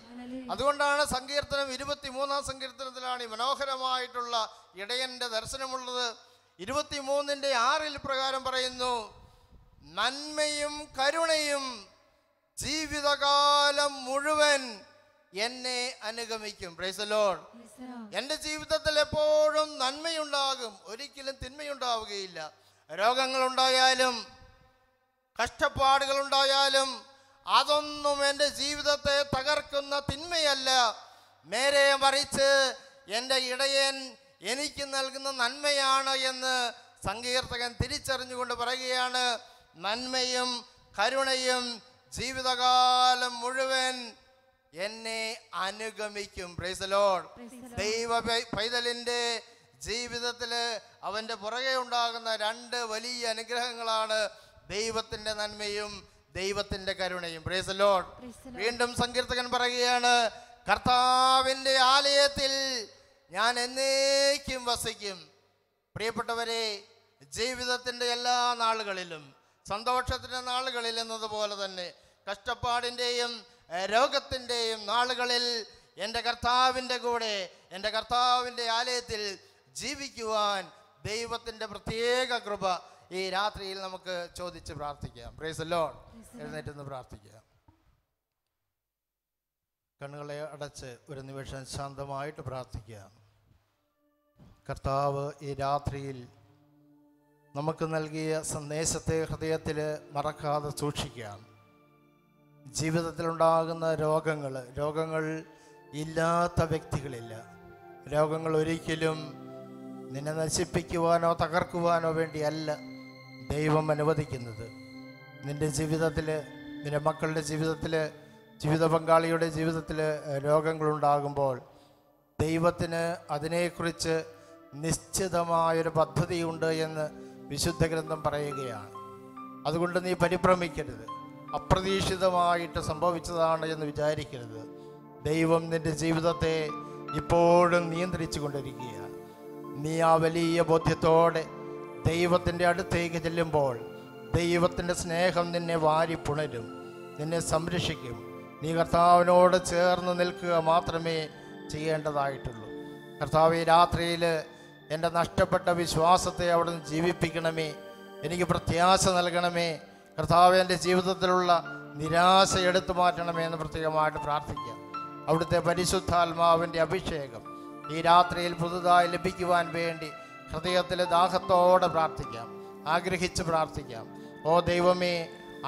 [SPEAKER 3] അതുകൊണ്ടാണ് സങ്കീർത്തനം 23-ാം സങ്കീർത്തനത്തിലാണ് ഈ മനോഹരമായിട്ടുള്ള ഇടയന്റെ ദർശനമുള്ളത്. 23:6 പ്രകാരം പറയുന്നു: നന്മയും കരുണയും ജീവിതകാലം മുഴുവൻ എന്നെ അനുഗമിക്കും. Price the Lord. എൻ്റെ ജീവിതത്തിൽ എപ്പോഴും നന്മയുണ്ടാകും, ഒരിക്കലും തിന്മയുണ്ടാവുകയില്ല. രോഗങ്ങളുണ്ടായാലും കഷ്ടപ്പാടുകളുണ്ടായാലും അതൊന്നും എൻ്റെ ജീവിതത്തെ തകർക്കുന്ന തിന്മയല്ല. നേരെ മറിച്ച് എൻ്റെ ഇടയൻ എനിക്ക് നൽകുന്ന നന്മയാണ് എന്ന് സങ്കീർത്തകൻ തിരിച്ചറിഞ്ഞുകൊണ്ട് പറയുകയാണ്: നന്മയും കരുണയും ജീവിതകാലം മുഴുവൻ എന്നെ അനുഗമിക്കും. Price the Lord. ദൈവ പൈതലിൻ്റെ ജീവിതത്തിൽ അവൻ്റെ പുറകെ ഉണ്ടാകുന്ന രണ്ട് വലിയ അനുഗ്രഹങ്ങളാണ് ദൈവത്തിൻ്റെ നന്മയും ദൈവത്തിൻ്റെ കരുണയും. Price the Lord. വീണ്ടും സങ്കീർത്തകൻ പറയുകയാണ്: കർത്താവിൻ്റെ ആലയത്തിൽ ഞാൻ എന്നേക്കും വസിക്കും. പ്രിയപ്പെട്ടവരെ, ജീവിതത്തിൻ്റെ എല്ലാ നാളുകളിലും, സന്തോഷത്തിൻ്റെ നാളുകളിൽ എന്നതുപോലെ തന്നെ കഷ്ടപ്പാടിൻ്റെയും രോഗത്തിൻ്റെയും നാളുകളിൽ എൻ്റെ കർത്താവിൻ്റെ കൂടെ, എൻ്റെ കർത്താവിൻ്റെ ആലയത്തിൽ ജീവിക്കുവാൻ ദൈവത്തിൻ്റെ പ്രത്യേക കൃപ ഈ രാത്രിയിൽ നമുക്ക് ചോദിച്ച് പ്രാർത്ഥിക്കാം. Price the Lord. എഴുന്നേറ്റ് പ്രാർത്ഥിക്കാം. കണ്ണുകളെ അടച്ച് ഒരു നിമിഷം ശാന്തമായിട്ട് പ്രാർത്ഥിക്കാം. കർത്താവ് ഈ രാത്രിയിൽ നമുക്ക് നൽകിയ സന്ദേശത്തെ ഹൃദയത്തിൽ മറക്കാതെ സൂക്ഷിക്കാം. ജീവിതത്തിലുണ്ടാകുന്ന രോഗങ്ങൾ ഇല്ലാത്ത വ്യക്തികളില്ല. രോഗങ്ങൾ ഒരിക്കലും നിന്നെ നശിപ്പിക്കുവാനോ തകർക്കുവാനോ വേണ്ടിയല്ല ദൈവം അനുവദിക്കുന്നത്. നിൻ്റെ ജീവിതത്തിൽ, നിൻ്റെ മക്കളുടെ ജീവിതത്തിൽ, ജീവിത പങ്കാളിയുടെ ജീവിതത്തിൽ രോഗങ്ങളുണ്ടാകുമ്പോൾ ദൈവത്തിന് അതിനെക്കുറിച്ച് നിശ്ചിതമായൊരു പദ്ധതിയുണ്ട് എന്ന് വിശുദ്ധ ഗ്രന്ഥം പറയുകയാണ്. അതുകൊണ്ട് നീ പരിഭ്രമിക്കരുത്. അപ്രതീക്ഷിതമായിട്ട് സംഭവിച്ചതാണ് എന്ന് വിചാരിക്കരുത്. ദൈവം നിൻ്റെ ജീവിതത്തെ ഇപ്പോഴും നിയന്ത്രിച്ചു കൊണ്ടിരിക്കുകയാണ്. നീ ആ വലിയ ബോധ്യത്തോടെ ദൈവത്തിൻ്റെ അടുത്തേക്ക് ചെല്ലുമ്പോൾ ദൈവത്തിൻ്റെ സ്നേഹം നിന്നെ വാരി പുണരും, നിന്നെ സംരക്ഷിക്കും. നീ കർത്താവിനോട് ചേർന്ന് നിൽക്കുക മാത്രമേ ചെയ്യേണ്ടതായിട്ടുള്ളൂ. കർത്താവ്, ഈ രാത്രിയിൽ എൻ്റെ നഷ്ടപ്പെട്ട വിശ്വാസത്തെ അവിടുന്ന് ജീവിപ്പിക്കണമേ. എനിക്ക് പ്രത്യാശ നൽകണമേ. കർത്താവ്, എൻ്റെ ജീവിതത്തിലുള്ള നിരാശ എടുത്തു മാറ്റണമേ എന്ന് പ്രത്യേകമായിട്ട് പ്രാർത്ഥിക്കാം. അവിടുത്തെ പരിശുദ്ധാത്മാവിൻ്റെ അഭിഷേകം ഈ രാത്രിയിൽ പുതുതായി ലഭിക്കുവാൻ വേണ്ടി ഹൃദയത്തിൽ ദാഹത്തോടെ പ്രാർത്ഥിക്കാം, ആഗ്രഹിച്ച് പ്രാർത്ഥിക്കാം. ഓ ദൈവമേ,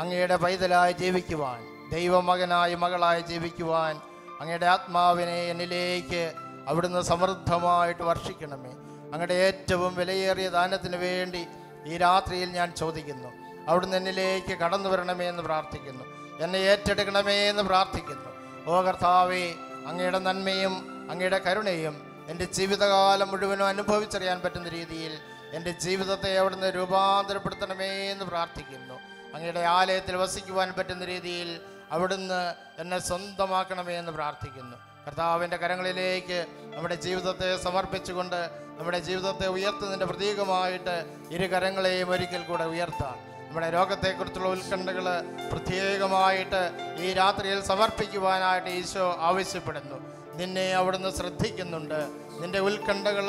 [SPEAKER 3] അങ്ങയുടെ പൈതലായി ജീവിക്കുവാൻ, ദൈവമകനായി മകളായി ജീവിക്കുവാൻ അങ്ങയുടെ ആത്മാവിനെ എന്നിലേക്ക് അവിടുന്ന് സമൃദ്ധമായിട്ട് വർഷിക്കണമേ. അങ്ങയുടെ ഏറ്റവും വിലയേറിയ ദാനത്തിന് വേണ്ടി ഈ രാത്രിയിൽ ഞാൻ ചോദിക്കുന്നു. അവിടുന്ന് എന്നിലേക്ക് കടന്നു വരണമേ എന്ന് പ്രാർത്ഥിക്കുന്നു. എന്നെ ഏറ്റെടുക്കണമേ എന്ന് പ്രാർത്ഥിക്കുന്നു. ഓ കർത്താവേ, അങ്ങയുടെ നന്മയും അങ്ങയുടെ കരുണയും എൻ്റെ ജീവിതകാലം മുഴുവനും അനുഭവിച്ചറിയാൻ പറ്റുന്ന രീതിയിൽ എൻ്റെ ജീവിതത്തെ അവിടുന്ന് രൂപാന്തരപ്പെടുത്തണമേ എന്ന് പ്രാർത്ഥിക്കുന്നു. അങ്ങയുടെ ആലയത്തിൽ വസിക്കുവാൻ പറ്റുന്ന രീതിയിൽ അവിടുന്ന് എന്നെ സ്വന്തമാക്കണമേ എന്ന് പ്രാർത്ഥിക്കുന്നു. കർത്താവിൻ്റെ കരങ്ങളിലേക്ക് നമ്മുടെ ജീവിതത്തെ സമർപ്പിച്ചുകൊണ്ട് നമ്മുടെ ജീവിതത്തെ ഉയർത്തുന്നതിൻ്റെ പ്രതീകമായിട്ട് ഇരു കരങ്ങളെയും ഒരിക്കൽ കൂടെ ഉയർത്താം. നമ്മുടെ രോഗത്തെക്കുറിച്ചുള്ള ഉത്കണ്ഠകൾ പ്രത്യേകമായിട്ട് ഈ രാത്രിയിൽ സമർപ്പിക്കുവാനായിട്ട് ഈശോ ആവശ്യപ്പെടുന്നു. നിന്നെ അവിടുന്ന് ശ്രദ്ധിക്കുന്നുണ്ട്. നിന്റെ ഉത്കണ്ഠകൾ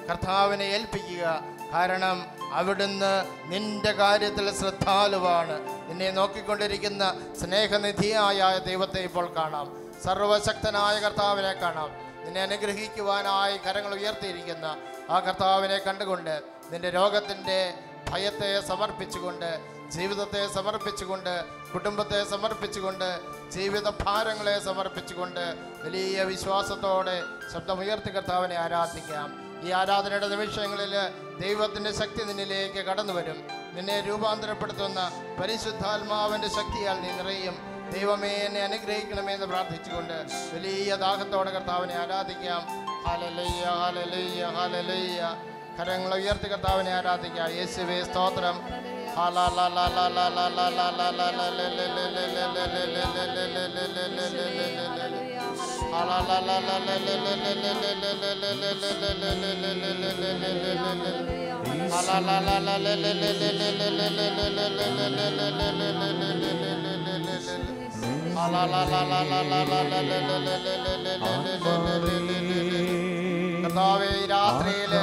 [SPEAKER 3] കർത്താവിനെ ഏൽപ്പിക്കുക. കാരണം അവിടുന്ന് നിന്റെ കാര്യത്തിൽ ശ്രദ്ധാലുവാണ്. നിന്നെ നോക്കിക്കൊണ്ടിരിക്കുന്ന സ്നേഹനിധിയായ ദൈവത്തെ ഇപ്പോൾ കാണാം. സർവശക്തനായ കർത്താവിനെ കാണാം. നിന്നെ അനുഗ്രഹിക്കുവാനായി കരങ്ങൾ ഉയർത്തിയിരിക്കുന്ന ആ കർത്താവിനെ കണ്ടുകൊണ്ട് നിന്റെ രോഗത്തിൻ്റെ ഭയത്തെ സമർപ്പിച്ചുകൊണ്ട്, ജീവിതത്തെ സമർപ്പിച്ചുകൊണ്ട്, കുടുംബത്തെ സമർപ്പിച്ചുകൊണ്ട്, ജീവിത ഭാരങ്ങളെ സമർപ്പിച്ചുകൊണ്ട് വലിയ വിശ്വാസത്തോടെ ശബ്ദമുയർത്തി കർത്താവിനെ ആരാധിക്കാം. ഈ ആരാധനയുടെ നിമിഷങ്ങളിൽ ദൈവത്തിൻ്റെ ശക്തി നിന്നിലേക്ക് കടന്നു വരും. നിന്നെ രൂപാന്തരപ്പെടുത്തുന്ന പരിശുദ്ധാത്മാവിൻ്റെ ശക്തിയാൽ നീ നിറയും. ദൈവമേ, എന്നെ അനുഗ്രഹിക്കണമേ എന്ന് പ്രാർത്ഥിച്ചുകൊണ്ട് വലിയ ദാഹത്തോടെ കർത്താവിനെ ആരാധിക്കാം. Hallelujah, hallelujah, hallelujah. കരങ്ങൾ ഉയർത്തി കർത്താവിനെ ആരാധിക്കാം. യേശുവേ സ്തോത്രം. കർത്താവേ, ഈ രാത്രിയില്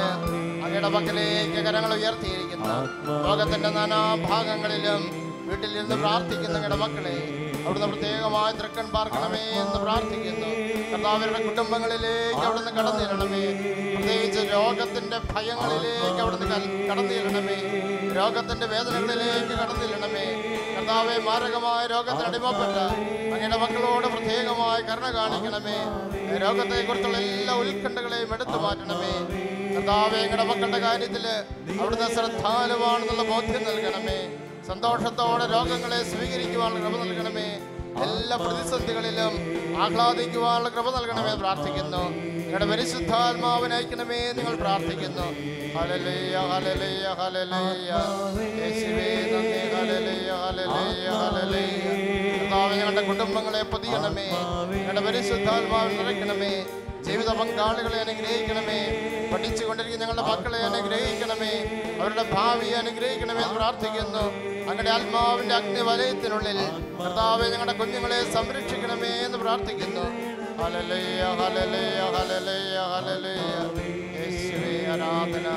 [SPEAKER 3] അങ്ങയുടെ പക്കലേക്ക് കരങ്ങൾ ഉയർത്തിയിരിക്കുന്ന ലോകത്തിന്റെ നാനാഭാഗങ്ങളിലും വീട്ടിൽ നിന്ന് പ്രാർത്ഥിക്കുന്ന അങ്ങയുടെ മക്കളെ അവിടുന്ന് പ്രത്യേകമായ തൃക്കൺ പാർക്കണമേ എന്ന് പ്രാർത്ഥിക്കുന്നു. കർത്താവരുടെ കുടുംബങ്ങളിലേക്ക് അവിടുന്ന് കടന്നിരണമേ. പ്രത്യേകിച്ച് രോഗത്തിന്റെ ഭയങ്ങളിലേക്ക് അവിടുന്ന് കടന്നിരണമേ. രോഗത്തിന്റെ വേദനകളിലേക്ക് കടന്നിരണമേ. കർത്താവെ, മാരകമായ രോഗത്തിന് അടിമപ്പെട്ട അങ്ങയുടെ മക്കളോട് പ്രത്യേകമായ കരുണ കാണിക്കണമേ. രോഗത്തെക്കുറിച്ചുള്ള എല്ലാ ഉത്കണ്ഠകളെയും എടുത്തു മാറ്റണമേ. കർത്താവെ, അങ്ങയുടെ മക്കളുടെ കാര്യത്തിൽ അവിടുന്ന് ശ്രദ്ധാലുവാണെന്നുള്ള ബോധ്യം നൽകണമേ. സന്തോഷത്തോടെ രോഗങ്ങളെ സ്വീകരിക്കുവാനുള്ള കൃപ നൽകണമേ. എല്ലാ പ്രതിസന്ധികളിലും ആഹ്ലാദിക്കുവാനുള്ള കൃപ നൽകണമേ പ്രാർത്ഥിക്കുന്നു. നിങ്ങളുടെ പരിശുദ്ധാത്മാവിനെ അയക്കണമേ നിങ്ങൾ പ്രാർത്ഥിക്കുന്നു. Hallelujah, hallelujah, hallelujah. യേശുവേ നന്ദി. Hallelujah, hallelujah, hallelujah. കർത്താവേ, ഞങ്ങളുടെ കുടുംബങ്ങളെ പൊതിയണമേ. ഞങ്ങളുടെ പരിശുദ്ധാത്മാവിനെ നിറയ്ക്കണമേ. ജീവിത പങ്കാളികളെ അനുഗ്രഹിക്കണമേ. പഠിച്ചുകൊണ്ടിരിക്കുന്ന ഞങ്ങളുടെ മക്കളെ അനുഗ്രഹിക്കണമേ. അവരുടെ ഭാവിയെ അനുഗ്രഹിക്കണമേ എന്ന് പ്രാർത്ഥിക്കുന്നു. അങ്ങയുടെ ആത്മാവിന്റെ അഗ്നിവലയത്തിനുള്ളിൽ കർത്താവേ, ഞങ്ങളുടെ കുഞ്ഞുങ്ങളെ സംരക്ഷിക്കണമേ എന്ന് പ്രാർത്ഥിക്കുന്നു. Hallelujah, hallelujah, hallelujah, hallelujah. യേശുവേ ആരാധന,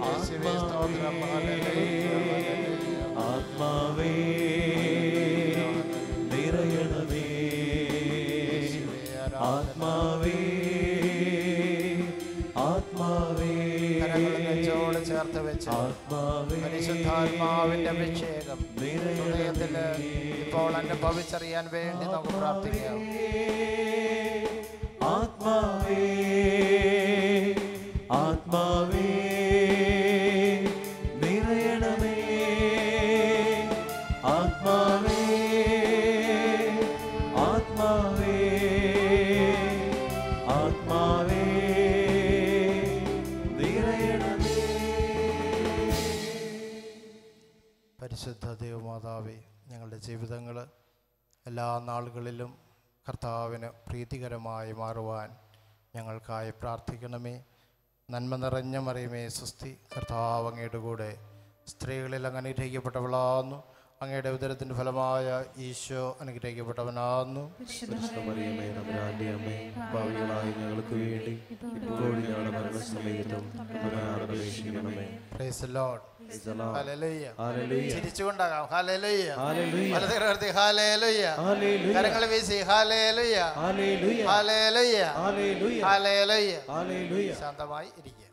[SPEAKER 3] യേശുവേ സ്തോത്രം. Hallelujah, hallelujah.
[SPEAKER 2] ആത്മാവേ നിറയണമേ. ആത്മാവേ, ആത്മാവേ.
[SPEAKER 3] കരങ്ങളെ ചേർത്ത് വെച്ച് പരിശുദ്ധാത്മാവിന്റെ അഭിഷേകം ഹൃദയത്തിൽ ഇപ്പോൾ അനുഭവിച്ചറിയാൻ വേണ്ടി നമുക്ക് പ്രാർത്ഥിക്കാം.
[SPEAKER 2] ആത്മാവേ, ആത്മാവേ നിറയണമേ. ആത്മാവേ, ആത്മാവേ, ആത്മാവേ നിറയണമേ.
[SPEAKER 3] പരിശുദ്ധ ദൈവമാതാവേ, ഞങ്ങളുടെ ജീവിതങ്ങൾ എല്ലാ നാളുകളിലും കർത്താവിന് പ്രീതികരമായി മാറുവാൻ ഞങ്ങൾക്കായി പ്രാർത്ഥിക്കണമേ. നന്മ നിറഞ്ഞ മറിയമേ സ്വസ്തി, കർത്താവ് അങ്ങയുടെ കൂടെ സ്ത്രീകളിൽ അങ്ങ് അനുഗ്രഹിക്കപ്പെട്ടവളാകുന്നു. അങ്ങയുടെ ഉദരത്തിൻ്റെ ഫലമായ ഈശോ അനുഗ്രഹിക്കപ്പെട്ടവനാകുന്നു.
[SPEAKER 2] മറിയമേ തമ്പുരാന്റെ അമ്മേ, പാപികളായ ഞങ്ങൾക്ക് വേണ്ടി ഇപ്പോഴും ഞങ്ങളുടെ മരണസമയത്തും അപേക്ഷിക്കണമേ.
[SPEAKER 3] Praise the Lord. Hallelujah.
[SPEAKER 2] Hallelujah.
[SPEAKER 3] ചിരിച്ചുകൊണ്ടാകാം. ഹല്ലേലൂയ.
[SPEAKER 2] ഹല്ലേലൂയ.
[SPEAKER 3] വലതുകരത്തിൽ ഹല്ലേലൂയ.
[SPEAKER 2] ഹല്ലേലൂയ.
[SPEAKER 3] കരങ്ങൾ വീശി hallelujah.
[SPEAKER 2] Hallelujah.
[SPEAKER 3] Hallelujah.
[SPEAKER 2] Hallelujah.
[SPEAKER 3] Hallelujah.
[SPEAKER 2] Hallelujah.
[SPEAKER 3] ശാന്തമായി ഇരിക്കുക.